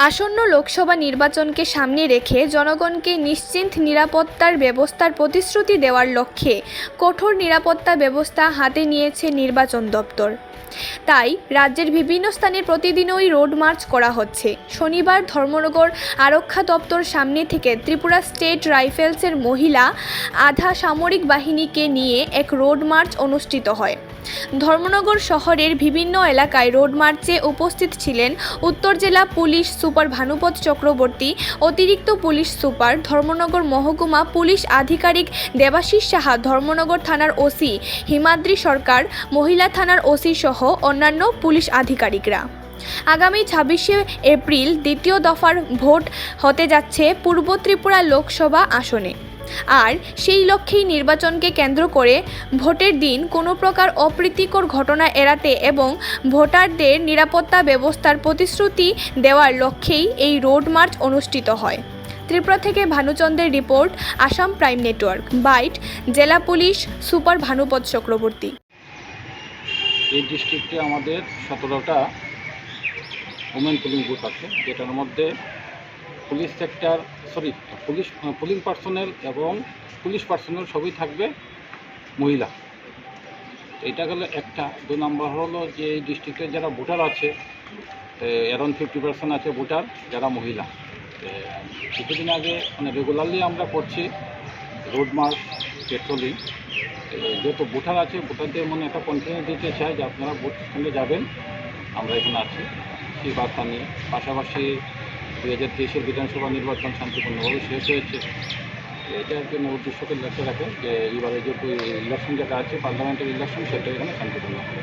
আসন্ন লোকসভা নির্বাচনকে সামনে রেখে জনগণকে নিশ্চিন্ত নিরাপত্তার ব্যবস্থার প্রতিশ্রুতি দেওয়ার লক্ষ্যে কঠোর নিরাপত্তা ব্যবস্থা হাতে নিয়েছে নির্বাচন দপ্তর। তাই রাজ্যের বিভিন্ন স্থানে প্রতিদিনই রোড মার্চ করা হচ্ছে। শনিবার ধর্মনগর আরক্ষা দপ্তর সামনে থেকে ত্রিপুরা স্টেট রাইফেলসের মহিলা আধা সামরিক বাহিনীকে নিয়ে এক রোড মার্চ অনুষ্ঠিত হয়। ধর্মনগর শহরের বিভিন্ন এলাকায় রোড মার্চে উপস্থিত ছিলেন উত্তর জেলা পুলিশ সুপার ভানুপত চক্রবর্তী, অতিরিক্ত পুলিশ সুপার ধর্মনগর মহকুমা পুলিশ আধিকারিক দেবাশিস সাহা, ধর্মনগর থানার ওসি হিমাদ্রি সরকার, মহিলা থানার ওসি সহ অন্যান্য পুলিশ আধিকারিকরা। আগামী 26শে এপ্রিল দ্বিতীয় দফার ভোট হতে যাচ্ছে পূর্ব ত্রিপুরা লোকসভা আসনে। আর সেই লক্ষ্যেই নির্বাচনকে কেন্দ্র করে ভোটের দিন কোনো প্রকার অপ্রীতিকর ঘটনা এড়াতে এবং ভোটারদের নিরাপত্তা ব্যবস্থার প্রতিশ্রুতি দেওয়ার লক্ষ্যেই এই রোড মার্চ অনুষ্ঠিত হয়। ত্রিপুরা থেকে ভানুচন্দ্রের report, Assam prime network. Byte জেলা পুলিশ সুপার ভানুপত চক্রবর্তী। এই ডিস্ট্রিক্টে আমাদের 17টা ওমেন পুলিং বুথ আছে, যেটার মধ্যে পুলিং পার্সোনেল এবং পুলিশ পার্সোনেল সবই থাকবে মহিলা। এটা গেলে একটা। 2 নম্বর হলো যে এই ডিস্ট্রিক্টে যারা ভোটার আছে, অ্যারাউন্ড 50% আছে ভোটার যারা মহিলা। কিছুদিন আগে রেগুলারলি আমরা করছি রোড মার্চ, পেট্রোলিং। যত ভোটার আছে ভোটারদের মনে একটা কনফিডেন্স দিতে চাই যে আপনারা ভোট কেন্দ্রে যাবেন, আমরা এখানে আছি সেই বার্তা নিয়ে। পাশাপাশি 2023-এর বিধানসভা নির্বাচন শান্তিপূর্ণভাবে শেষ হয়েছে। এটার জন্য উদ্দেশ্যকে লক্ষ্য রাখে যে এবারে যে ইলেকশন যেটা আছে পার্লামেন্টের ইলেকশন, সেটা এখানে শান্তিপূর্ণ হবে।